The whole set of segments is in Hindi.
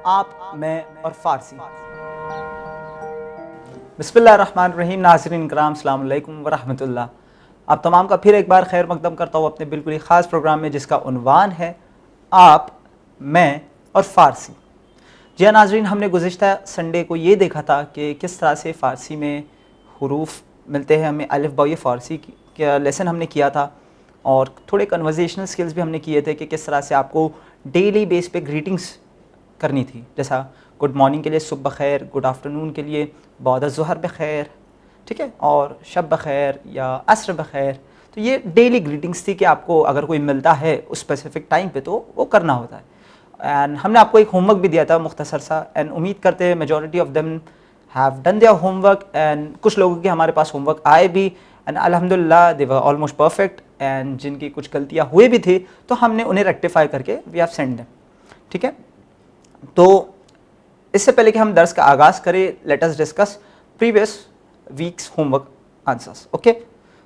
आप, मैं और फारसी। बिस्मिल्लाहिर्रहमानिर्रहीम। नाज़रीन किराम, अस्सलाम वालेकुम व रहमतुल्लाह। आप तमाम का फिर एक बार खैर मकदम करता हूँ अपने बिल्कुल ही ख़ास प्रोग्राम में, जिसका उन्वान है आप, मैं और फ़ारसी। जी हाँ नाज़रीन, हमने गुज़िश्ता संडे को ये देखा था कि किस तरह से फ़ारसी में हुरूफ मिलते हैं हमें। अलिफ बाई फ़ारसी का लेसन हमने किया था और थोड़े कन्वर्सेशनल स्किल्स भी हमने किए थे कि किस तरह से आपको डेली बेस पे ग्रीटिंग्स करनी थी। जैसा गुड मॉर्निंग के लिए सुबह बखैर, गुड आफ्टरनून के लिए बाद ज़ुहर बखैर, ठीक है, और शब बखैर या असर बखैर। तो ये डेली ग्रीटिंग्स थी कि आपको अगर कोई मिलता है उस स्पेसिफिक टाइम पे तो वो करना होता है। एंड हमने आपको एक होमवर्क भी दिया था मुख्तसर सा, एंड उम्मीद करते हैं majority of them have done their homework. And कुछ लोगों के हमारे पास होमवर्क आए भी, एंड अल्हम्दुलिल्लाह दे वर ऑलमोस्ट परफेक्ट। एंड जिनकी कुछ गलतियाँ हुए भी थी तो हमने उन्हें रेक्टिफाई करके वी हैव सेंड देम, ठीक है। तो इससे पहले कि हम दर्स का आगाज़ करें, let us discuss previous week's homework answers. Okay,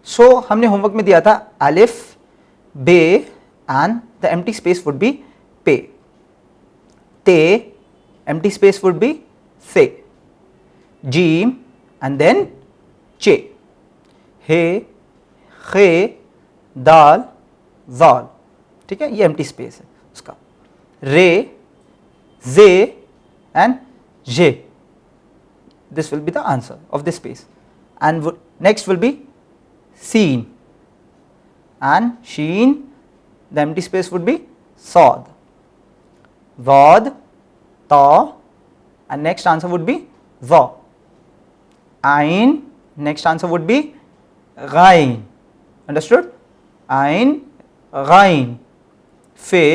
so हमने होमवर्क में दिया था alif be and the empty space would be pe, te empty space would be fe, jeem and then che, he खे दाल जाल, ठीक है, ये एम्प्टी स्पेस है उसका। रे ze and je, this will be the answer of this space. And next will be seen and sheen, the empty space would be sad, vad, ta, and next answer would be va, ain, next answer would be ghain, understood, ain ghain, fe,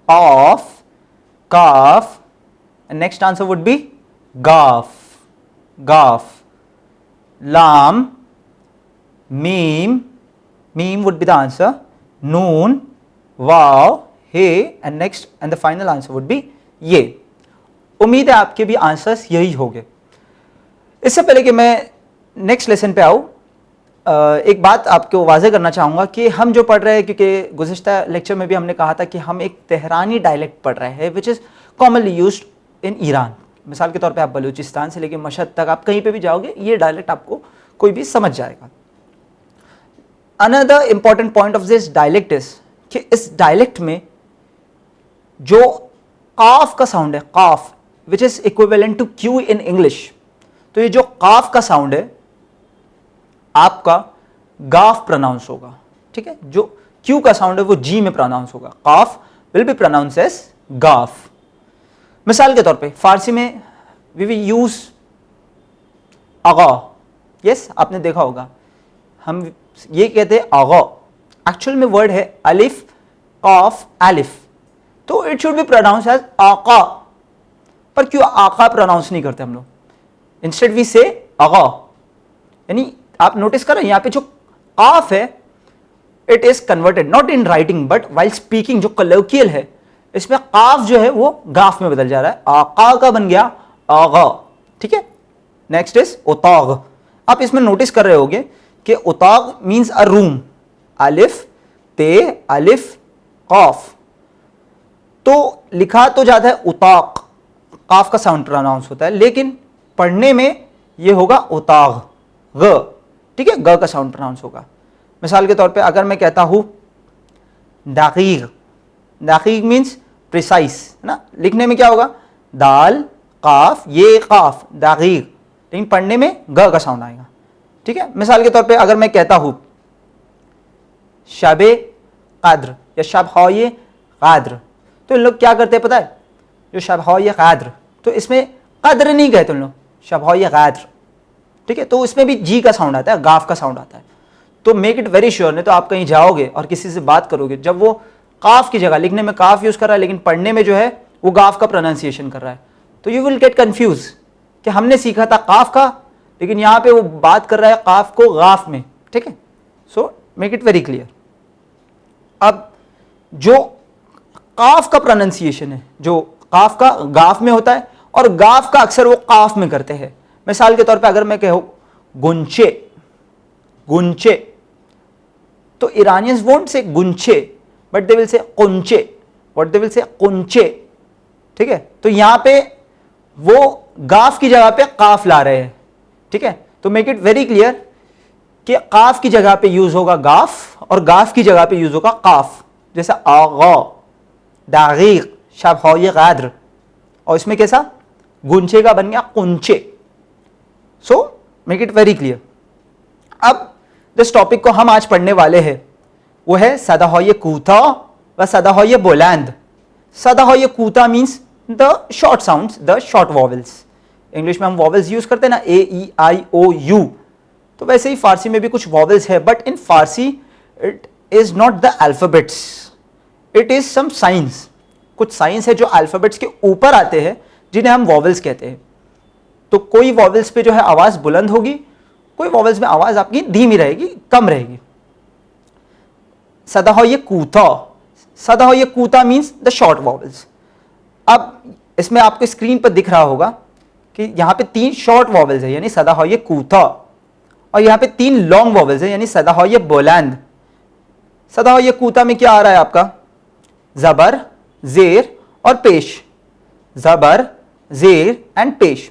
qaf, Kaf, and next answer would be Gaf, Gaf, Lam, Mim, Mim would be the answer, Noon, Waw, He, and next and the final answer would be Ye. उम्मीद है आपके भी आंसर्स यही होंगे। इससे पहले कि मैं नेक्स्ट लेसन पे आऊँ, एक बात आपको वाज़ेह करना चाहूँगा कि हम जो पढ़ रहे हैं, क्योंकि गुज़िश्ता लेक्चर में भी हमने कहा था कि हम एक तेहरानी डायलेक्ट पढ़ रहे हैं which is commonly used in Iran. मिसाल के तौर पे आप बलूचिस्तान से लेकर मशहद तक आप कहीं पे भी जाओगे, ये डायलेक्ट आपको कोई भी समझ जाएगा। Another important point of this dialect is कि इस डायलेक्ट में जो काफ का साउंड है, qaf which is equivalent to Q in English, तो ये जो काफ का साउंड है आपका गाफ प्रोनाउंस होगा, ठीक है। जो क्यू का साउंड है वो जी में प्रोनाउंस होगा, काफ विल बी प्रोनाउंस एज गाफ। मिसाल के तौर पे फारसी में वी विल यूज आगा, यस आपने देखा होगा, हम ये कहते हैं आगा, एक्चुअल में वर्ड है अलिफ काफ अलिफ, तो it should be pronounce as आका, पर क्यों आका प्रोनाउंस नहीं करते हम लोग, इंस्टेड वी से आगा। यानी आप नोटिस करें यहाँ पे जो काफ है it is converted not in writing but while speaking, जो कलोकियल है इसमें काफ जो है वो गाफ में बदल जा रहा है, आका का बन गया आगा, ठीक है। नेक्स्ट इज उताग। आप इसमें नोटिस कर रहे होगे कि उताग मींस अ रूम, अलिफ ते अलिफ काफ, तो लिखा तो जाता है उताक, काफ का साउंड प्रोनाउंस होता है, लेकिन पढ़ने में ये होगा उताग, ग, ठीक है, ग का साउंड प्रोनाउंस होगा। मिसाल के तौर पे अगर मैं कहता हूं दाकीग, दाकीग मीन्स प्रिसाइस, है ना, लिखने में क्या होगा दाल काफ ये काफ दाकीग, लेकिन पढ़ने में ग का साउंड आएगा, ठीक है। मिसाल के तौर पे अगर मैं कहता हूं शबे कद्र या शब-ए कद्र, तो इन लोग क्या करते हैं पता है, जो शब-ए कद्र, तो इसमें कद्र नहीं कहते उन लोग, शब-ए कद्र, ठीक है, तो इसमें भी जी का साउंड आता है, गाफ का साउंड आता है। तो मेक इट वेरी श्योर, नहीं तो आप कहीं जाओगे और किसी से बात करोगे, जब वो काफ की जगह लिखने में काफ यूज कर रहा है लेकिन पढ़ने में जो है वो गाफ का प्रोनाउंसिएशन कर रहा है, तो यू विल गेट कंफ्यूज कि हमने सीखा था काफ का, लेकिन यहां पे वो बात कर रहा है काफ को गाफ में, ठीक है। So make it very clear. अब जो काफ का प्रोनाउंसिएशन है, जो काफ का गाफ में होता है और गाफ का अक्सर वो काफ में करते हैं। मिसाल के तौर पे अगर मैं कहूं गुंचे, गुंचे, तो Iranians won't say गुंचे but they will say Kuche, what they will say Kuche, ठीक है, तो यहां पे वो गाफ की जगह पे काफ ला रहे हैं, ठीक है, तो मेक इट वेरी क्लियर कि काफ की जगह पे यूज होगा गाफ और गाफ की जगह पे यूज होगा काफ, जैसे आगा, दागीक, शबहोय गाद्र, और इसमें कैसा गुंचे का बन गया Kuche. So make it very clear. अब जिस टॉपिक को हम आज पढ़ने वाले हैं वो है सदाहोय कूता व सदाहोय बुलंद। सदाहोय कूता means the short sounds, the short vowels. English में हम वॉवेल्स यूज करते हैं ना, ए ई आई ओ यू, तो वैसे ही फारसी में भी कुछ वॉवेल्स है, but in Farsi it is not the alphabets, it is some science. कुछ साइंस है जो अल्फाबेट्स के ऊपर आते हैं जिन्हें हम वॉवेल्स कहते हैं। तो कोई वॉवेल्स पे जो है आवाज बुलंद होगी, कोई वॉवेल्स में आवाज आपकी धीमी रहेगी, कम रहेगी। सदाहोय कूता, सदाहोय कूता मीन्स द शॉर्ट वॉवेल्स। अब इसमें आपको स्क्रीन पर दिख रहा होगा कि यहां पे 3 शॉर्ट वॉवेल्स है यानी सदाहोय कूता, और यहां पे 3 लॉन्ग वॉवेल्स है यानी सदाहोय बुलंद। सदाहोय कूता में क्या आ रहा है आपका, जबर, जेर और पेश, जबर, जेर एंड पेश।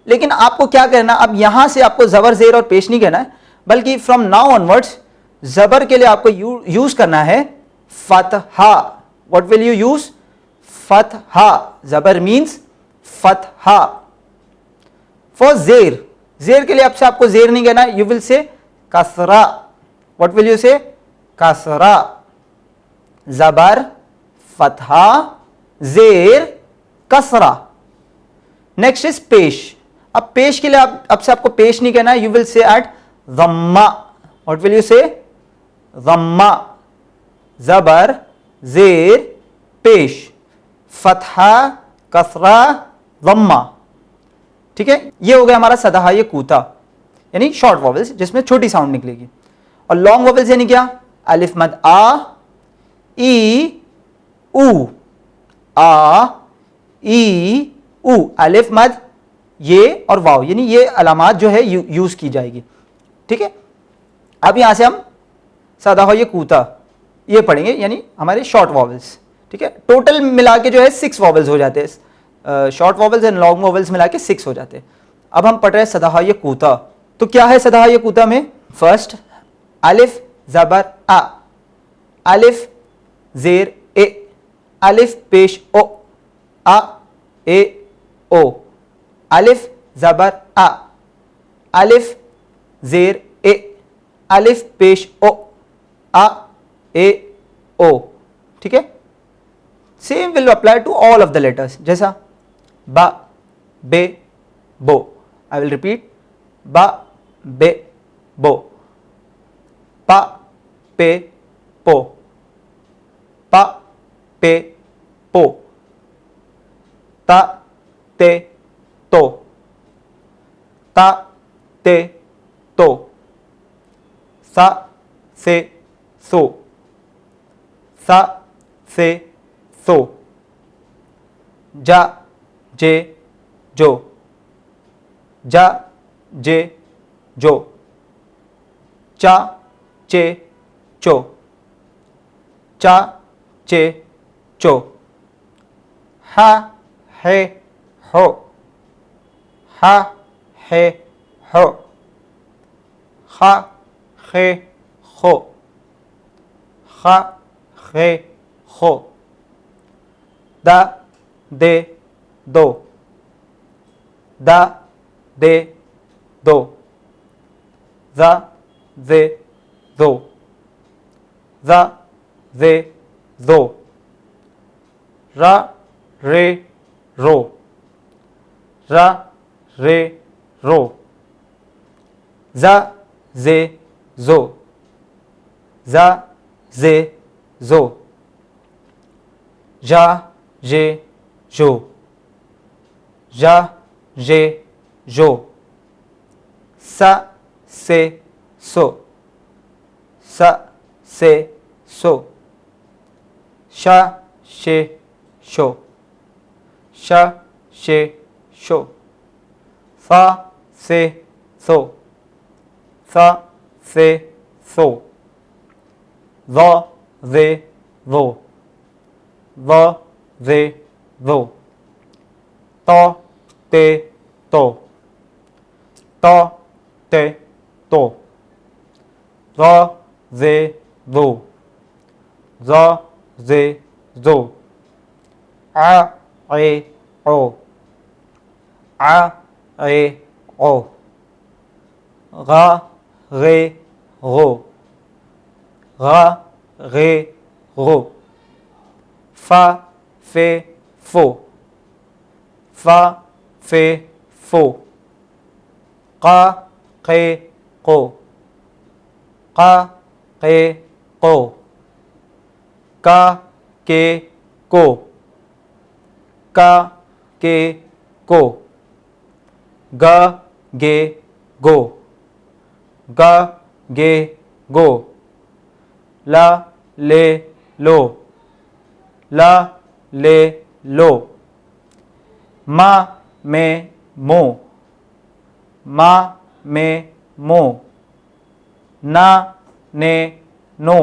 लेकिन आपको क्या करना, अब यहां से आपको जबर, जेर और पेश नहीं कहना है, बल्कि फ्रॉम नाउ ऑनवर्ड्स जबर के लिए आपको यूज करना है Fataha. What will you use, Fataha. जबर मीन्स फतहा। फॉर जेर, जेर के लिए आपसे आपको जेर नहीं कहना, you will say कसरा। What will you से, कसरा। जबर, फतहा, जेर, कसरा। नेक्स्ट इज पेश। अब पेश के लिए अब से आपको पेश नहीं कहना है, यू विल से एट दम्मा। व्हाट विल यू से, दम्मा। जबर, जेर, पेश, फतहा, कसरा, दम्मा। ठीक है, ये हो गया हमारा सदाहोय कूता यानी शॉर्ट वॉवेल्स जिसमें छोटी साउंड निकलेगी। और लॉन्ग वॉवेल्स यानी क्या, अलिफ मद आ, ई, ऊ, आ, ई, ऊ, अलिफ मद, ये और वाव, यानी ये अलामात जो है यूज की जाएगी। ठीक है, अब यहां से हम सदाहोय कूता ये पढ़ेंगे यानी हमारे शॉर्ट वॉवेल्स। ठीक है, टोटल मिला के जो है 6 वॉवेल्स हो जाते हैं, short vowels and long vowels मिला के 6 हो जाते हैं। अब हम पढ़ रहे हैं सदाहोय कूता। तो क्या है सदाहोय कूता में, फर्स्ट अलिफ जबर आ, अलिफ जेर ए, अलिफ पेश ओ, आ ए ओ, अलिफ जबर आ, अलिफ जेर ए, अलिफ पेश ओ, आ ए ओ। ठीक है, same will apply to all of the letters, जैसा बा, बे, बो। आई विल रिपीट, बा, बे, बो, पा, पे, पो, पा, पे, पो, ता, ते, तो, ता, ते, तो, सा, से, सो, सा, से, सो, जा, जे, जो, जा, जे, जो, चा, चे, चो, चा, चे, चो, हा, है, हो, हा, है, हो, खा, खे, खो, खा, खे, खो, दा, दे, दो, दा, दे, दो, ज़ा, ज़े, दो, ज़ा, ज़े, दो, रा, रे, रो, रा, रे, रो, ज़ा, ज़े, ज़ो, ज़ा, ज़े, ज़ो, जा, जे, जो, जा, जे, जो, सा, से, सो, सा, से, सो, शा, शे, शो, शा, शे, शो, फा, से, सो, फा, से, सो, व, वे, वो, व, वे, वो, तो ते तो, तो ते तो, ज़ ज़े ज़ो, ज़ ज़े ज़ो, आ ए ओ, आ ए ओ, गा गे गो, गा गे गो, फा फे फो, फा फे फो, qa qe qo, qa qe qo, का के को, का के को, ग गे गो, ग गे गो, ला ले लो, ला ले लो, मा में मो, मा में मो, ना ने नो,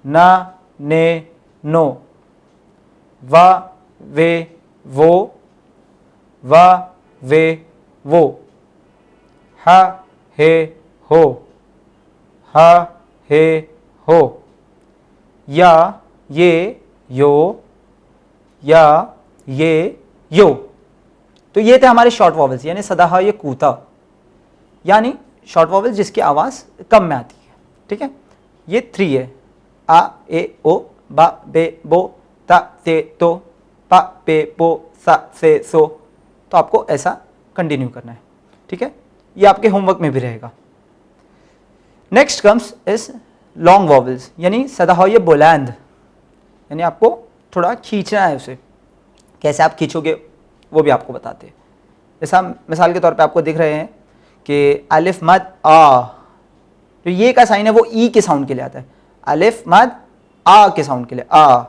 ना ने नो, वा वे वो, वा वे वो, हा हे हो, हा हे हो, या ये यो, या ये यो। तो ये थे हमारे शॉर्ट वॉवल्स, यानी सदाहा ये कूता, यानी शॉर्ट वॉवल्स जिसकी आवाज़ कम में आती है। ठीक है, ये 3 है, आ ए ओ, बा बे बो, ता ते तो, पा पे पो, सा से सो। तो आपको ऐसा कंटिन्यू करना है। ठीक है, ये आपके होमवर्क में भी रहेगा। Next comes is long vowels, यानी सदाहा बुलंद, यानी आपको थोड़ा खींचना है उसे। कैसे आप खींचोगे वो भी आपको बताते हैं। जैसा मिसाल के तौर पे आपको दिख रहे हैं कि अलिफ मद आ, तो ये का साइन है वो ई के साउंड के लिए आता है, अलिफ मद आ के साउंड के लिए आ।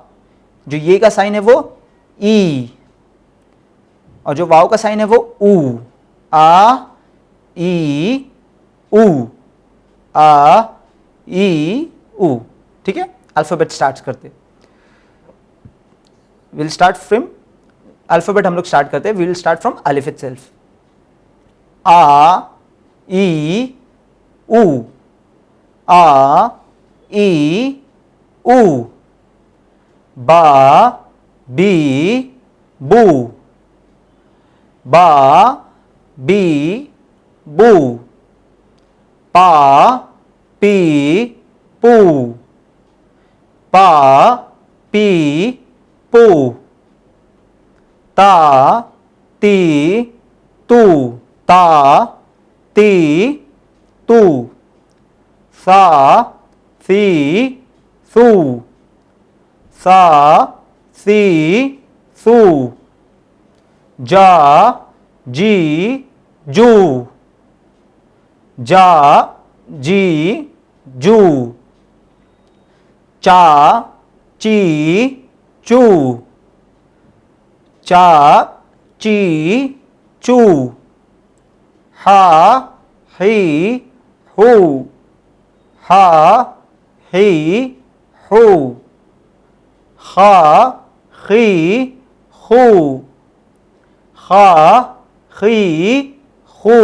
जो ये का साइन है वो ई, और जो वाव का साइन है वो ऊ, आ ई ऊ, आ ई ऊ। ठीक है, अल्फाबेट स्टार्ट करते, विल स्टार्ट फ्रॉम अल्फाबेट, हम लोग स्टार्ट करते हैं, विल स्टार्ट फ्रॉम अलिफ इटसेल्फ। आ ई ऊ, आ ई ऊ, बा बी बू, बा बी बू, पा पी पू, पा पी पू, ता ती तू, ता ती तू, सा सी सू, सा सी सू, जा जी जू, जा जी जू, चा ची चू, चा ची चू, हा ही हू, हा ही हू, खा खी खू, खा खी खू,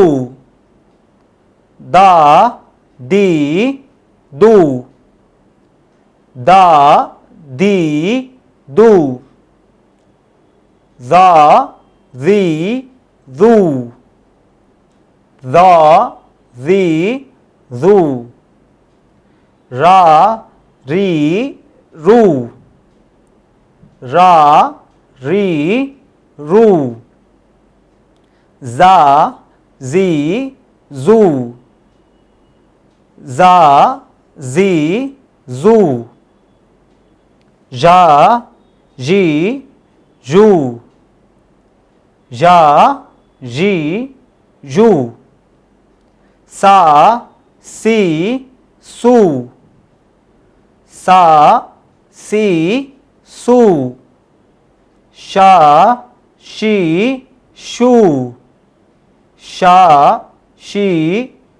दा दी दू, दा दी दू, जा जी जू, जा जी जू, रा री रू, रा री रू, जा जी जू, जा जी जू, जा जी जू, जा जी जू, सा सी सू, सा सी सू, शा शी शू, शा शी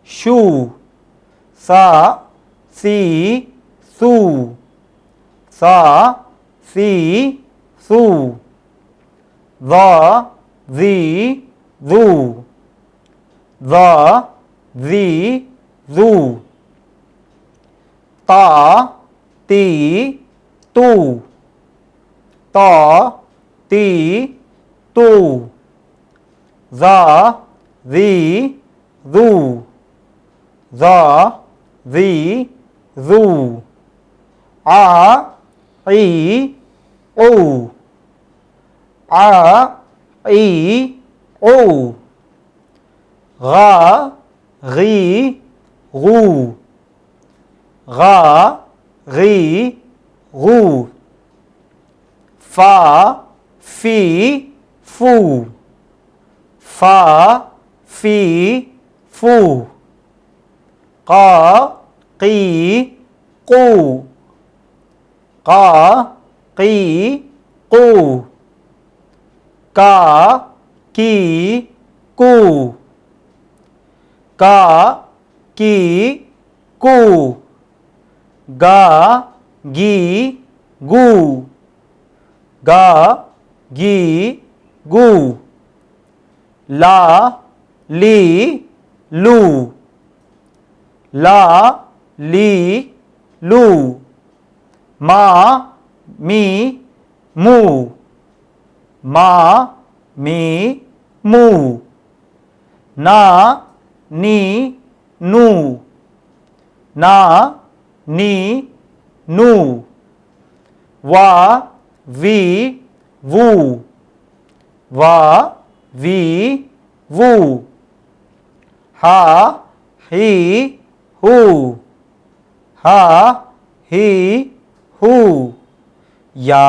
शू, सा सी सू, सा सी सू, ज़ ज़ी ज़ू, ज़ ज़ी ज़ू, ता ती तू, ता ती तू, ज़ा ज़ी ज़ू, ज़ा ज़ी ज़ू, आ ई ओ, आ ई ओ, गा गी गू, गा गी गू, फा फी फू, फा फी फू, क़ा क़ी क़ू, क़ा क़ी क़ू, का की कू, का की कू, गा गी गू, गा गी गू, ला ली लू, ला ली लू, मा मी मू, मा मी मू, ना नी नू, ना नी नू, वा वी वू, वा वी वू, हा ही हू, हा ही हू, या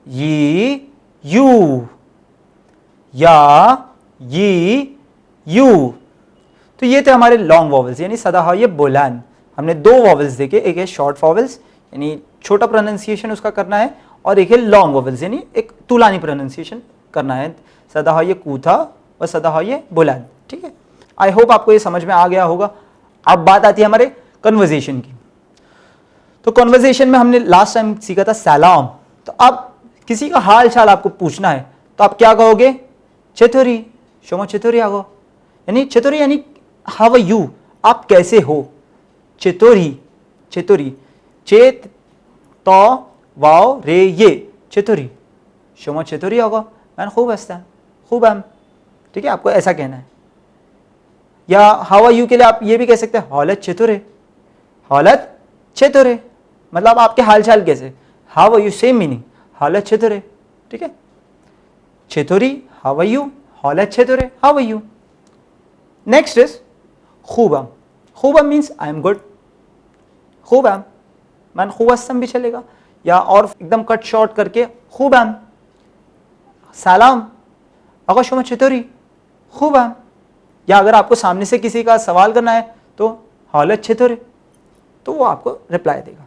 यी यू, या यी यू। तो ये थे हमारे लॉन्ग वॉवल्स यानी सदाहय बुलंद। हमने दो वॉवल्स देखे, एक है शॉर्ट वॉवल्स यानी छोटा प्रोनाउंसिएशन उसका करना है, और एक है लॉन्ग वॉवल्स यानी एक तुलानी प्रोनाउंसिएशन करना है, सदाहय कूथा और सदाहय बुलंद। ठीक है, आई होप आपको ये समझ में आ गया होगा। अब बात आती है हमारे कन्वर्जेशन की। तो कन्वर्जेशन में हमने लास्ट टाइम सीखा था सलाम। तो अब किसी का हाल चाल आपको पूछना है तो आप क्या कहोगे? चेतुरी, शोमा चेतुरी आगो, यानी चेतुरी यानी हाउ आर यू, आप कैसे हो। चेतुरी, चेतुरी, चेत तो वाव रे ये चेतुरी, शोमा चेतुरी आगो, मैंने खूब हंसता खूब हम। ठीक है, आपको ऐसा कहना है। या हाउ आर यू के लिए आप ये भी कह सकते हैं हालत चेतुरे, हालत चेतुरे, मतलब आपके हालचाल कैसे। How are you same meaning, हालत चेतुरे। ठीक है, चेतुरी हाउ आर यू, हालत चेतुरे how are you. Next is खूबम। खूबम मीन्स आई एम गुड, खूबम मैन खूबस्तम भी चलेगा, या और एकदम कट शॉर्ट करके खूबम। सलाम अगर शुमा चेतुरी खूबम, या अगर आपको सामने से किसी का सवाल करना है तो हालत चेतुरे, तो वो आपको रिप्लाई देगा।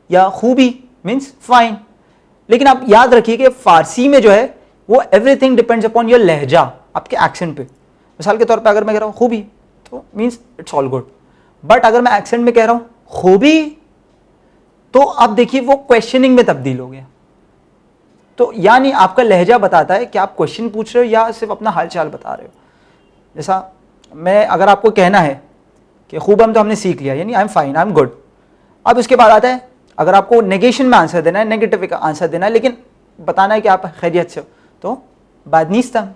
या खूबी मीन्स फाइन। लेकिन आप याद रखिए कि फारसी में जो है वो एवरीथिंग डिपेंड्स अपॉन योर लहजा, आपके एक्सेंट पे। मिसाल के तौर पे अगर मैं कह रहा हूँ खूबी तो means it's all good, but अगर मैं एक्सेंट में कह रहा हूँ खूबी तो अब देखिए वो क्वेश्चनिंग में तब्दील हो गया। तो यानी आपका लहजा बताता है कि आप क्वेश्चन पूछ रहे हो या सिर्फ अपना हाल चाल बता रहे हो। जैसा मैं अगर आपको कहना है कि खूबम तो हमने सीख लिया यानी I am fine, I am good. अब उसके बाद आता है अगर आपको नेगेशन में आंसर देना है, नेगेटिव का आंसर देना है, लेकिन बताना है कि आप खैरियत से हो, तो बाद नीस्तम,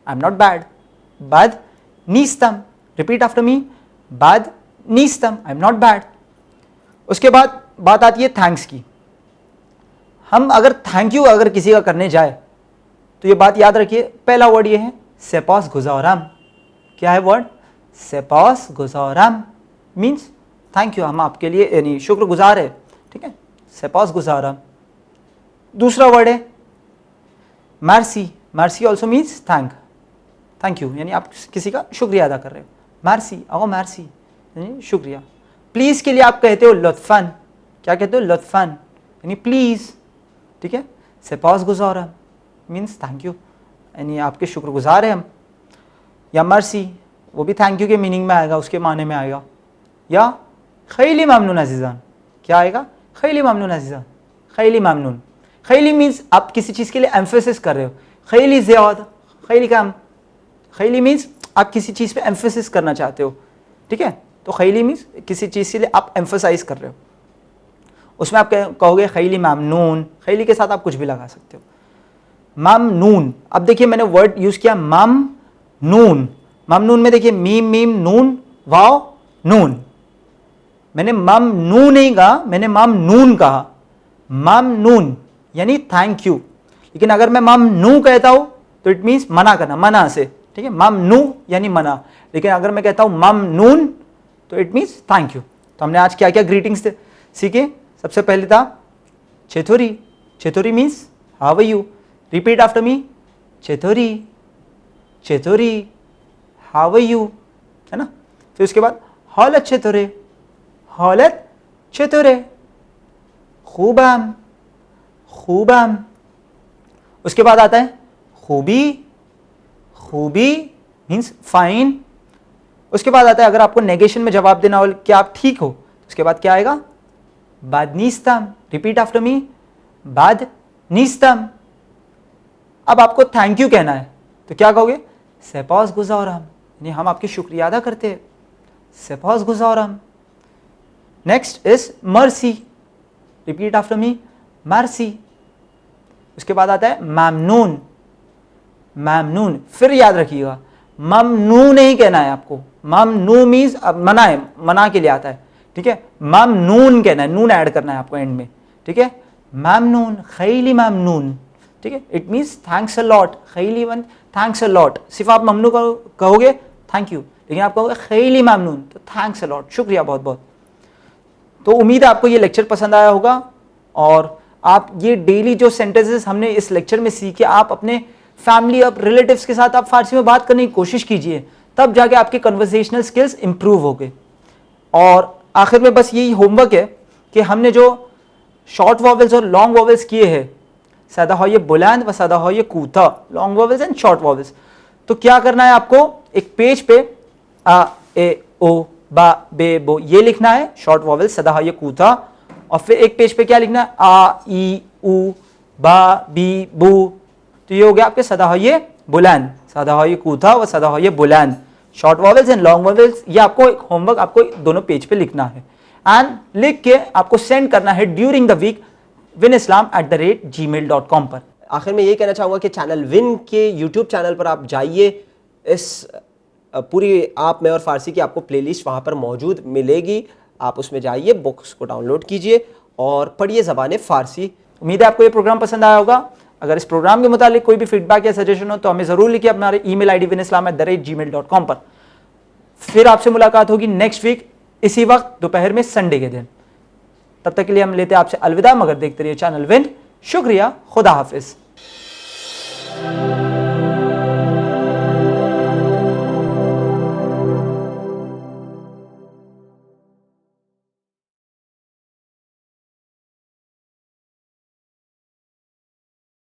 आई एम नॉट बैड, बाद नीस्तम, रिपीट आफ्टर मी, बाद नीस्तम, आई एम नॉट बैड। उसके बाद बात आती है थैंक्स की। हम अगर थैंक यू अगर किसी का करने जाए तो ये बात याद रखिए, पहला वर्ड ये है सेपास गुजाराम। क्या है वर्ड? सेपास गुजाराम मीन्स थैंक यू, हम आपके लिए यानी शुक्रगुजार है। ठीक है, सेपास गुजाराम। दूसरा वर्ड है mercy. Mercy also means thank you, यानी आप किसी का शुक्रिया अदा कर रहे हो। मर्सी अगो मर्सी यानी शुक्रिया। प्लीज़ के लिए आप कहते हो लुत्फन। क्या कहते हो? लुत्फन यानी प्लीज़। ठीक है, सेपास गुजाराम मीन्स थैंक यू, यानी आपके शुक्रगुजार हैं हम। या मर्सी वो भी थैंक यू के मीनिंग में आएगा, उसके माने में आएगा। या खैली ममनून अजीज़ान, क्या आएगा? खैली ममनून अजीज़ान, खैली ममनून। खैली मीन्स आप किसी चीज़ के लिए एम्फेसिस कर रहे हो, खैली ज़्यादा, खैली काम, खैली मीन्स आप किसी चीज़ पे एम्फेसिस करना चाहते हो, ठीक है। तो खैली मीन्स किसी चीज़ के लिए आप एम्फोसाइज कर रहे हो, उसमें आप कहोगे खैली मामनून, खैली के साथ आप कुछ भी लगा सकते हो। मामनून, अब देखिए मैंने वर्ड यूज़ किया मामनून, मामनून में देखिए मीम मीम नून वाव नून, मैंने मामनून नहीं कहा, मैंने मामनून कहा, मामनून यानी थैंक यू। लेकिन अगर मैं मामनू कहता हूं तो इट मीन्स मना करना, मना से, ठीक है, मामनू यानी मना। लेकिन अगर मैं कहता हूं मामनून तो इट मीन्स थैंक यू। तो हमने आज क्या क्या ग्रीटिंग्स सीखे। सबसे पहले था चेथोरी, चेथोरी means how are you, repeat after me, चेथोरी, चेथोरी हाउ आर यू, है ना। फिर उसके बाद हौलत चेथोरे, हौलत चेथोरे, खूबाम, खूबाम। उसके बाद आता है खूबी, खूबी मीन्स फाइन। उसके बाद आता है अगर आपको नेगेशन में जवाब देना हो कि आप ठीक हो, उसके बाद क्या आएगा, बादनीस्तम, रिपीट आफ्टर मी, बादनीस्तम। अब आपको थैंक यू कहना है तो क्या कहोगे, सेपॉस गुजारम, यानी हम आपकी शुक्रिया अदा करते हैं, सेपॉस गुजारम। नेक्स्ट इज मर्सी, रिपीट आफ्टर मी, मर्सी। उसके बाद आता है मामनून, मामनून। फिर याद रखिएगा ममनू नहीं कहना है आपको, ममनू मीन्स मना है, मना के लिए आता है, ठीक है। ममनून कहना है, नून ऐड करना है आपको एंड में, ठीक है। ममनून, खैली ममनून, ठीक है, it means thanks a lot, खैली वन थैंक्स अ लॉट। सिर्फ आप ममनू कहोगे थैंक यू, लेकिन आप कहोगे खैली ममनून तो थैंक्स अ लॉट, शुक्रिया बहुत बहुत। तो उम्मीद है आपको ये लेक्चर पसंद आया होगा और आप ये डेली जो सेंटेंसेस हमने इस लेक्चर में सीखे आप अपने फैमिली और रिलेटिव्स के साथ आप फारसी में बात करने की कोशिश कीजिए, तब जाके आपके कन्वर्सेशनल स्किल्स इंप्रूव होंगे। और आखिर में बस यही होमवर्क है कि हमने जो शॉर्ट वॉवेल्स और लॉन्ग वॉवेल्स किए हैं, सदा हो ये बुलंद व सदा हो ये कूथा, long vowels and short vowels, तो क्या करना है आपको, एक पेज पे आ ए ओ बा बे बो ये लिखना है शॉर्ट वॉवेल सदा हो ये कूथा, और फिर एक पेज पे क्या लिखना है, आ ई उ बा बी बू। तो ये हो गया आपके सदा हो ये बुलंद, सदा हो ये कूथा व सदा हो ये बुलंद, short vowels and long vowels. ये आपको एक होमवर्क आपको दोनों पेज पे लिखना है एंड लिख के आपको सेंड करना है ड्यूरिंग द वीक winislam@gmail.com पर। आखिर में ये कहना चाहूँगा कि चैनल विन के यूट्यूब चैनल पर आप जाइए, इस पूरी आप में और फारसी की आपको प्लेलिस्ट वहाँ पर मौजूद मिलेगी, आप उसमें जाइए, बुक्स को डाउनलोड कीजिए और पढ़िए ज़बान फ़ारसी। उम्मीद है आपको ये प्रोग्राम पसंद आया होगा। अगर इस प्रोग्राम के मुतालिक कोई भी फीडबैक या सजेशन हो तो हमें ज़रूर लिखिए हमारे ईमेल आईडी winislam@gmail.com पर। फिर आपसे मुलाकात होगी नेक्स्ट वीक इसी वक्त दोपहर में संडे के दिन। तब तक के लिए हम लेते हैं आपसे अलविदा, मगर देखते रहिए चैनल विन। शुक्रिया, खुदा हाफिज।